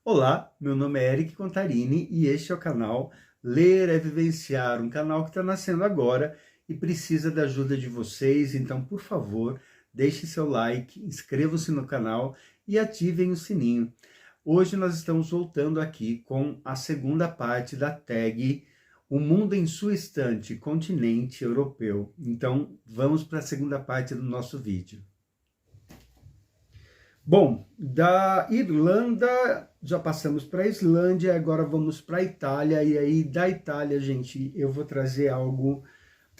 Olá, meu nome é Eric Contarini e este é o canal Ler é Vivenciar, um canal que está nascendo agora e precisa da ajuda de vocês, então, por favor, deixe seu like, inscrevam-se no canal e ativem o sininho. Hoje nós estamos voltando aqui com a segunda parte da tag O Mundo em Sua Estante, Continente Europeu. Então, vamos para a segunda parte do nosso vídeo. Bom, da Irlanda já passamos para a Islândia, agora vamos para a Itália, e aí da Itália, gente, eu vou trazer algo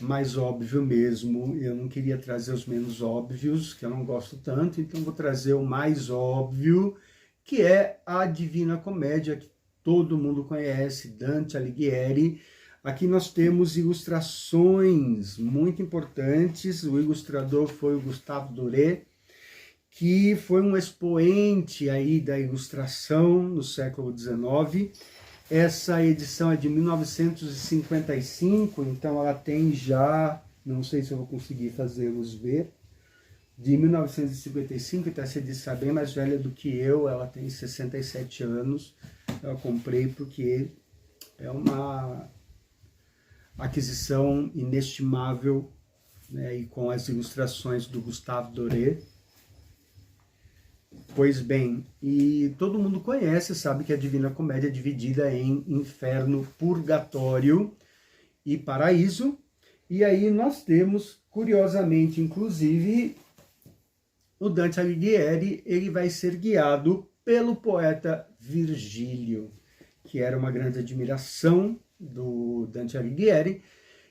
mais óbvio mesmo. Eu não queria trazer os menos óbvios, que eu não gosto tanto, então vou trazer o mais óbvio, que é a Divina Comédia, que todo mundo conhece, Dante Alighieri. Aqui nós temos ilustrações muito importantes, o ilustrador foi o Gustave Doré, que foi um expoente aí da ilustração no século XIX. Essa edição é de 1955, então ela tem já, não sei se eu vou conseguir fazê-los ver, de 1955, então essa edição é bem mais velha do que eu, ela tem 67 anos, eu comprei porque é uma aquisição inestimável, né, e com as ilustrações do Gustave Doré. Pois bem, e todo mundo conhece, sabe que a Divina Comédia é dividida em inferno, purgatório e paraíso. E aí nós temos, curiosamente, inclusive, o Dante Alighieri, ele vai ser guiado pelo poeta Virgílio, que era uma grande admiração do Dante Alighieri.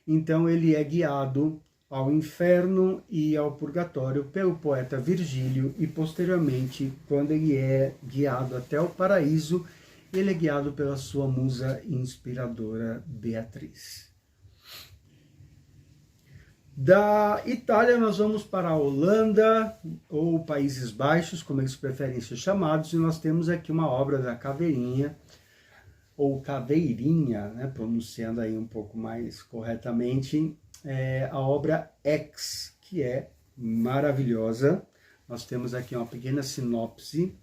Então ele é guiado ao inferno e ao purgatório pelo poeta Virgílio, e posteriormente, quando ele é guiado até o paraíso, ele é guiado pela sua musa inspiradora Beatriz. Da Itália nós vamos para a Holanda, ou Países Baixos, como eles preferem ser chamados, e nós temos aqui uma obra da Caveirinha, ou Caveirinha, né, pronunciando aí um pouco mais corretamente, a obra X, que é maravilhosa. Nós temos aqui uma pequena sinopse.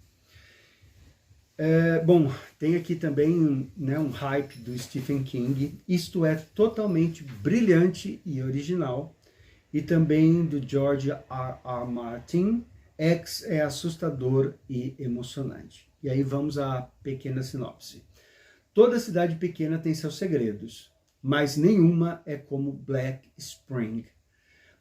Bom, tem aqui também, né, um hype do Stephen King. Isto é totalmente brilhante e original. E também do George R.R. Martin. X é assustador e emocionante. E aí vamos à pequena sinopse. Toda cidade pequena tem seus segredos, mas nenhuma é como Black Spring.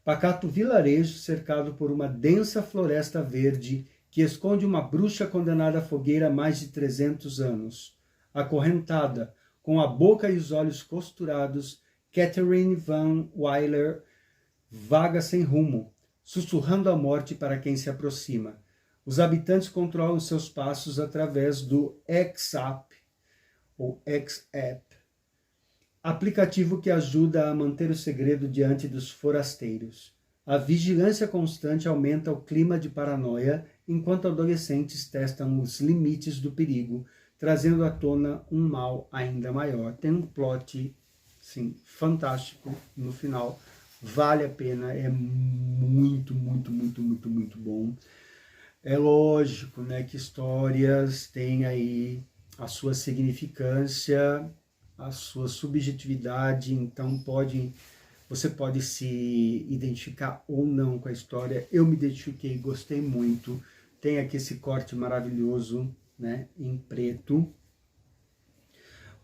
Pacato vilarejo cercado por uma densa floresta verde que esconde uma bruxa condenada à fogueira há mais de 300 anos. Acorrentada, com a boca e os olhos costurados, Catherine Van Wyler vaga sem rumo, sussurrando a morte para quem se aproxima. Os habitantes controlam seus passos através do X-App, ou X-App, aplicativo que ajuda a manter o segredo diante dos forasteiros. A vigilância constante aumenta o clima de paranoia, enquanto adolescentes testam os limites do perigo, trazendo à tona um mal ainda maior. Tem um plot, sim, fantástico no final, vale a pena, é muito, muito, muito, muito, muito bom. É lógico, né, que histórias têm aí a sua significância, a sua subjetividade, então você pode se identificar ou não com a história. Eu me identifiquei, gostei muito. Tem aqui esse corte maravilhoso, né, em preto.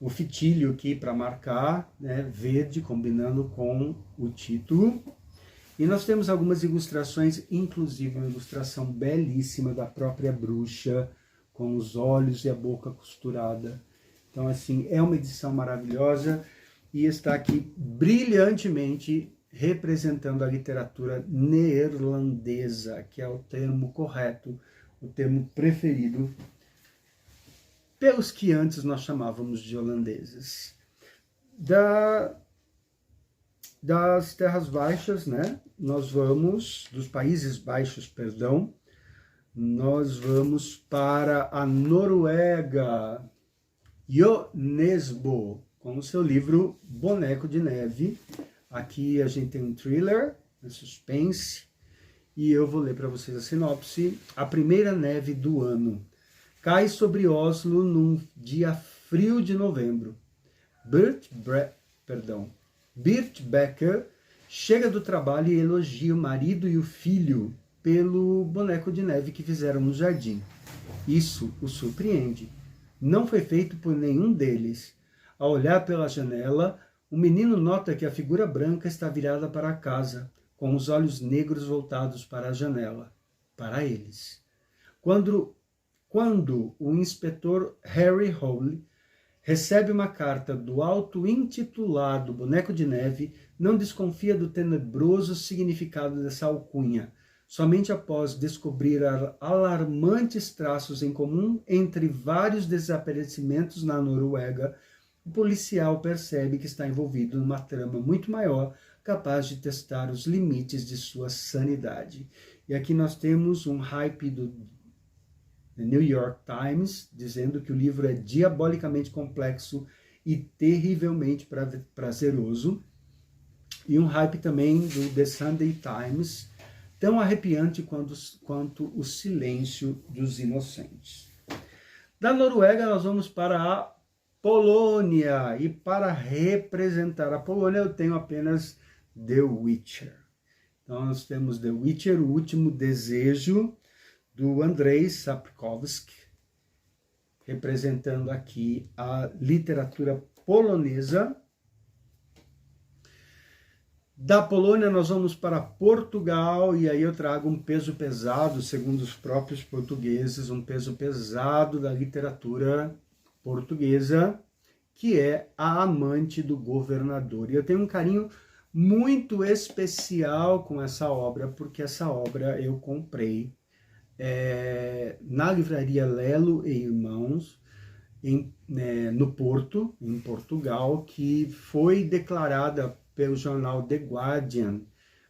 O fitilho aqui para marcar, né, verde, combinando com o título. E nós temos algumas ilustrações, inclusive uma ilustração belíssima da própria bruxa, com os olhos e a boca costurada. Então, assim, é uma edição maravilhosa e está aqui brilhantemente representando a literatura neerlandesa, que é o termo correto, o termo preferido pelos que antes nós chamávamos de holandeses. Das Terras Baixas, né? Dos Países Baixos, perdão, nós vamos para a Noruega. Jo Nesbø, com o seu livro Boneco de Neve. Aqui a gente tem um thriller, um suspense, e eu vou ler para vocês a sinopse. A primeira neve do ano. cai sobre Oslo num dia frio de novembro. Bert Becker chega do trabalho e elogia o marido e o filho pelo boneco de neve que fizeram no jardim. Isso o surpreende. Não foi feito por nenhum deles. Ao olhar pela janela, o menino nota que a figura branca está virada para a casa, com os olhos negros voltados para a janela, para eles. Quando o inspetor Harry Hole recebe uma carta do auto-intitulado Boneco de Neve, não desconfia do tenebroso significado dessa alcunha. Somente após descobrir alarmantes traços em comum entre vários desaparecimentos na Noruega, o policial percebe que está envolvido numa trama muito maior, capaz de testar os limites de sua sanidade. E aqui nós temos um hype do The New York Times, dizendo que o livro é diabolicamente complexo e terrivelmente prazeroso. E um hype também do The Sunday Times, tão arrepiante quanto o silêncio dos inocentes. Da Noruega nós vamos para a Polônia, e para representar a Polônia eu tenho apenas The Witcher. Então nós temos The Witcher, o último desejo, do Andrzej Sapkowski, representando aqui a literatura polonesa. Da Polônia nós vamos para Portugal, e aí eu trago um peso pesado, segundo os próprios portugueses, um peso pesado da literatura portuguesa, que é A Amante do Governador. E eu tenho um carinho muito especial com essa obra, porque essa obra eu comprei na livraria Lelo e Irmãos, no Porto, em Portugal, que foi declarada pelo jornal The Guardian,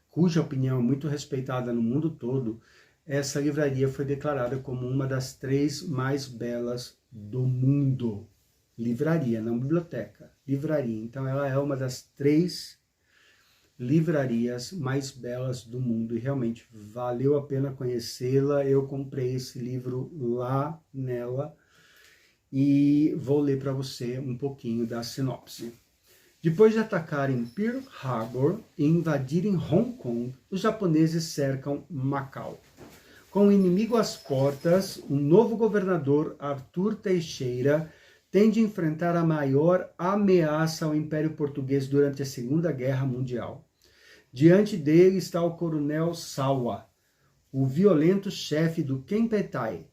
cuja opinião é muito respeitada no mundo todo. Essa livraria foi declarada como uma das 3 mais belas do mundo. Livraria, não biblioteca, livraria. Então ela é uma das 3 livrarias mais belas do mundo, e realmente valeu a pena conhecê-la. Eu comprei esse livro lá nela e vou ler para você um pouquinho da sinopse. Depois de atacarem Pearl Harbor e invadirem Hong Kong, os japoneses cercam Macau. Com o inimigo às portas, o novo governador Arthur Teixeira tem de enfrentar a maior ameaça ao Império Português durante a Segunda Guerra Mundial. Diante dele está o coronel Sawa, o violento chefe do Kempeitai,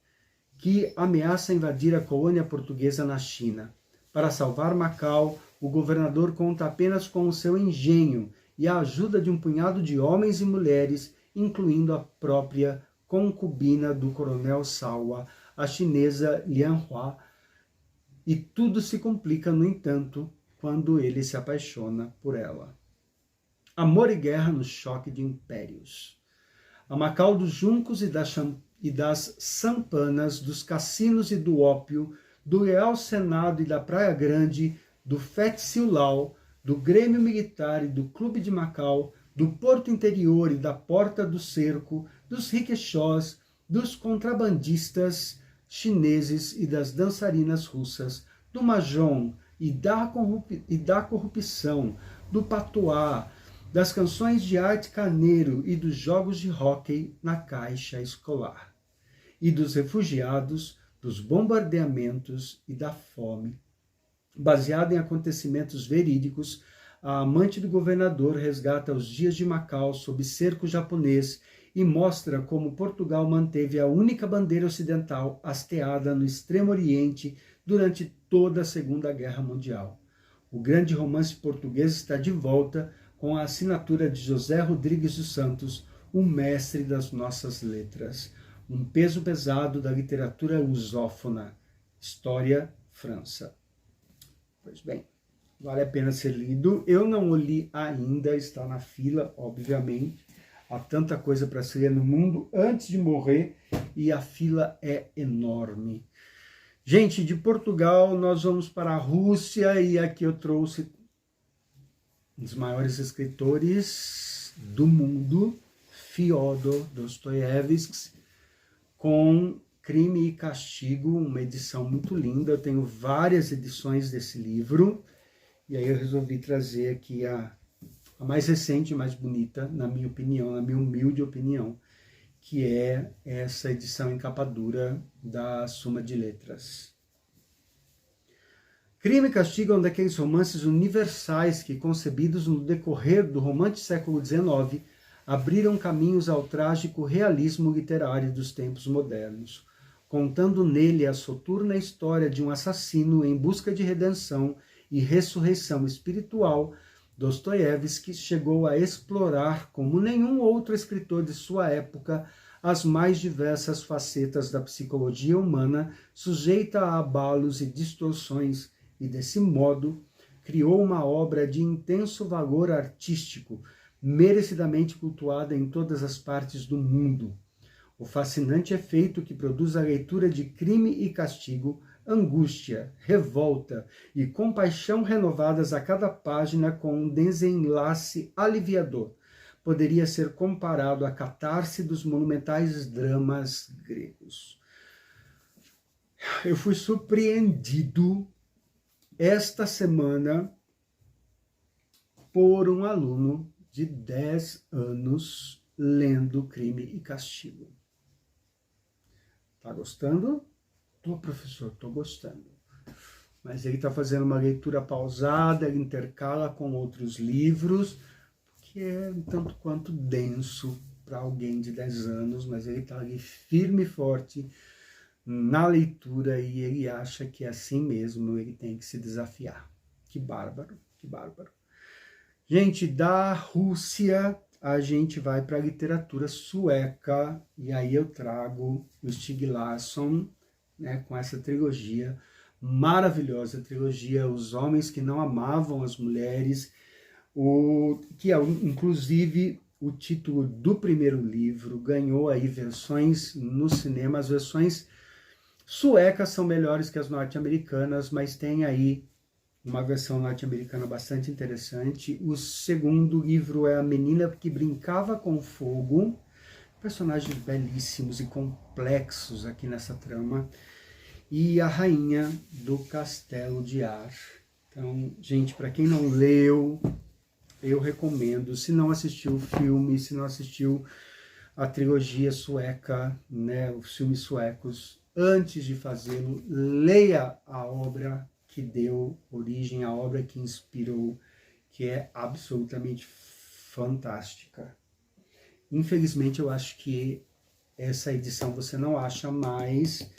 que ameaça invadir a colônia portuguesa na China. Para salvar Macau, o governador conta apenas com o seu engenho e a ajuda de um punhado de homens e mulheres, incluindo a própria concubina do coronel Sawa, a chinesa Lian Hua. E tudo se complica, no entanto, quando ele se apaixona por ela. Amor e guerra no choque de impérios. A Macau dos juncos e das sampanas, dos cassinos e do ópio, do Real Senado e da Praia Grande, do Fete Siulau, do Grêmio Militar e do Clube de Macau, do Porto Interior e da Porta do Cerco, dos riquexós, dos contrabandistas chineses e das dançarinas russas, do Mahjong e da corrupção, do patuá, das canções de arte carneiro e dos jogos de hóquei na caixa escolar, e dos refugiados, dos bombardeamentos e da fome. Baseado em acontecimentos verídicos, a amante do governador resgata os dias de Macau sob cerco japonês e mostra como Portugal manteve a única bandeira ocidental hasteada no Extremo Oriente durante toda a Segunda Guerra Mundial. O grande romance português está de volta, com a assinatura de José Rodrigues dos Santos, o mestre das nossas letras. Um peso pesado da literatura lusófona. História, França. Pois bem, vale a pena ser lido. Eu não o li ainda, está na fila, obviamente. Há tanta coisa para se ler no mundo antes de morrer e a fila é enorme. Gente, de Portugal nós vamos para a Rússia, e aqui eu trouxe um dos maiores escritores do mundo, Fyodor Dostoiévski, com Crime e Castigo, uma edição muito linda. Eu tenho várias edições desse livro, e aí eu resolvi trazer aqui a mais recente e mais bonita, na minha opinião, na minha humilde opinião, que é essa edição em capa dura da Suma de Letras. Crime e Castigo é um daqueles romances universais que, concebidos no decorrer do romântico século XIX, abriram caminhos ao trágico realismo literário dos tempos modernos, contando nele a soturna história de um assassino em busca de redenção e ressurreição espiritual. Dostoiévski chegou a explorar, como nenhum outro escritor de sua época, as mais diversas facetas da psicologia humana, sujeita a abalos e distorções, e desse modo criou uma obra de intenso valor artístico, merecidamente cultuada em todas as partes do mundo. O fascinante efeito que produz a leitura de Crime e Castigo, angústia, revolta e compaixão renovadas a cada página com um desenlace aliviador, poderia ser comparado à catarse dos monumentais dramas gregos. Eu fui surpreendido esta semana por um aluno de 10 anos lendo Crime e Castigo. Tá gostando? Tô, professor, tô gostando. Mas ele está fazendo uma leitura pausada, ele intercala com outros livros, que é um tanto quanto denso para alguém de 10 anos, mas ele está ali firme e forte na leitura e ele acha que é assim mesmo, ele tem que se desafiar. Que bárbaro, que bárbaro. Gente, da Rússia a gente vai para a literatura sueca, e aí eu trago o Stieg Larsson, né, com essa trilogia, maravilhosa trilogia, Os Homens que Não Amavam as Mulheres, que é inclusive o título do primeiro livro, ganhou aí versões no cinema. As versões suecas são melhores que as norte-americanas, mas tem aí uma versão norte-americana bastante interessante. O segundo livro é A Menina que Brincava com Fogo, personagens belíssimos e complexos aqui nessa trama, e A Rainha do Castelo de Ar. Então, gente, para quem não leu, eu recomendo. Se não assistiu o filme, se não assistiu a trilogia sueca, né, os filmes suecos, antes de fazê-lo, leia a obra que deu origem, a obra que inspirou, que é absolutamente fantástica. Infelizmente, eu acho que essa edição você não acha mais,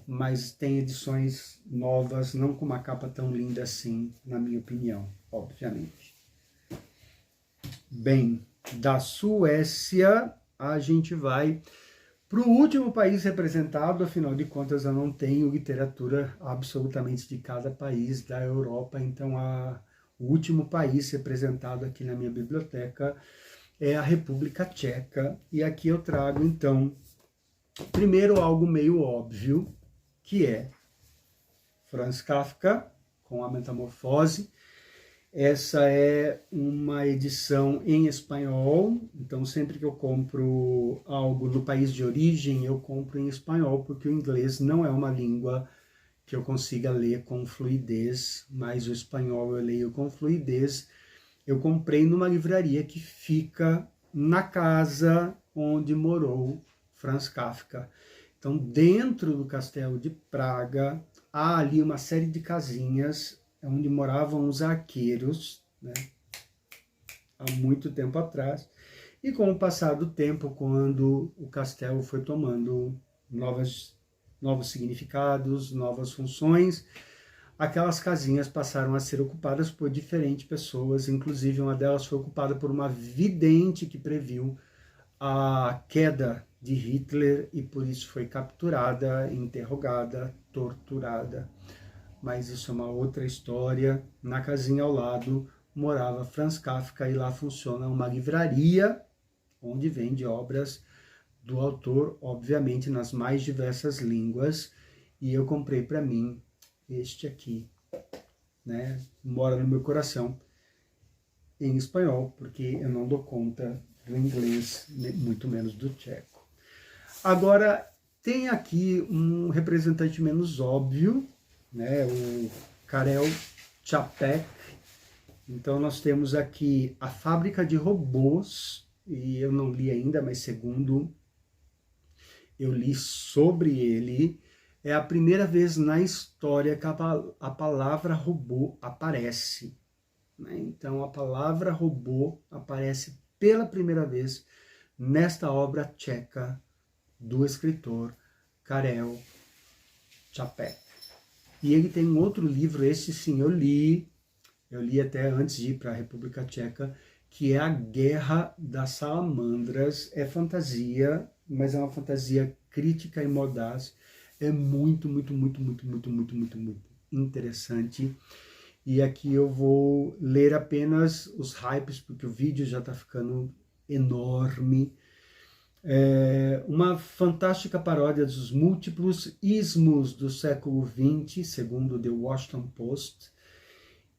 mas tem edições novas, não com uma capa tão linda assim, na minha opinião, obviamente. Bem, da Suécia, a gente vai para o último país representado. Afinal de contas, eu não tenho literatura absolutamente de cada país da Europa, então o último país representado aqui na minha biblioteca é a República Tcheca, e aqui eu trago, então, primeiro algo meio óbvio, que é Franz Kafka, com A Metamorfose. Essa é uma edição em espanhol, então sempre que eu compro algo no país de origem, eu compro em espanhol, porque o inglês não é uma língua que eu consiga ler com fluidez, mas o espanhol eu leio com fluidez. Eu comprei numa livraria que fica na casa onde morou Franz Kafka. Então, dentro do Castelo de Praga, há ali uma série de casinhas onde moravam os arqueiros, né, há muito tempo atrás, e com o passar do tempo, quando o castelo foi tomando novos significados, novas funções, aquelas casinhas passaram a ser ocupadas por diferentes pessoas, inclusive uma delas foi ocupada por uma vidente que previu a queda de Hitler e por isso foi capturada, interrogada, torturada. Mas isso é uma outra história. Na casinha ao lado morava Franz Kafka e lá funciona uma livraria onde vende obras do autor, obviamente nas mais diversas línguas, e eu comprei para mim este aqui, né? Mora no meu coração, em espanhol, porque eu não dou conta do inglês, muito menos do tcheco. Agora, Tem aqui um representante menos óbvio, né, o Karel Čapek. Então nós temos aqui A Fábrica de Robôs, e eu não li ainda, mas segundo eu li sobre ele, é a primeira vez na história que a palavra robô aparece. Né? Então a palavra robô aparece pela primeira vez nesta obra tcheca do escritor Karel Čapek. E ele tem um outro livro, esse sim eu li até antes de ir para a República Tcheca, que é A Guerra das Salamandras. É fantasia, mas é uma fantasia crítica e mordaz. É muito interessante. E aqui eu vou ler apenas os hypes, porque o vídeo já está ficando enorme. É uma fantástica paródia dos múltiplos ismos do século XX, segundo The Washington Post.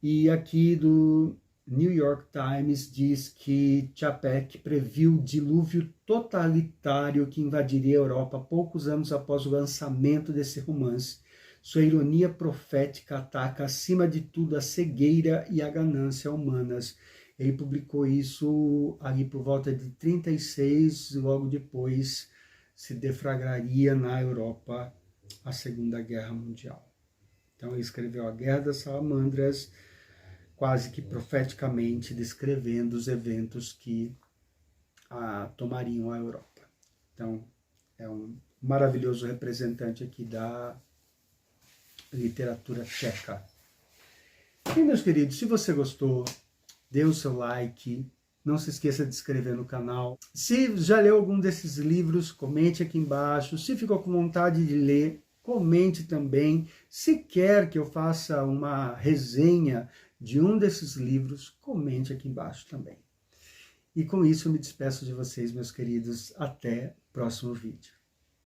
E aqui do New York Times diz que Čapek previu o dilúvio totalitário que invadiria a Europa poucos anos após o lançamento desse romance. Sua ironia profética ataca, acima de tudo, a cegueira e a ganância humanas. Ele publicou isso ali por volta de 36, logo depois se deflagraria na Europa a Segunda Guerra Mundial. Então ele escreveu A Guerra das Salamandras, quase que profeticamente descrevendo os eventos que tomariam a Europa. Então é um maravilhoso representante aqui da literatura tcheca. E, meus queridos, se você gostou, dê o seu like, não se esqueça de se inscrever no canal. Se já leu algum desses livros, comente aqui embaixo. Se ficou com vontade de ler, comente também. Se quer que eu faça uma resenha de um desses livros, comente aqui embaixo também. E com isso eu me despeço de vocês, meus queridos. Até o próximo vídeo.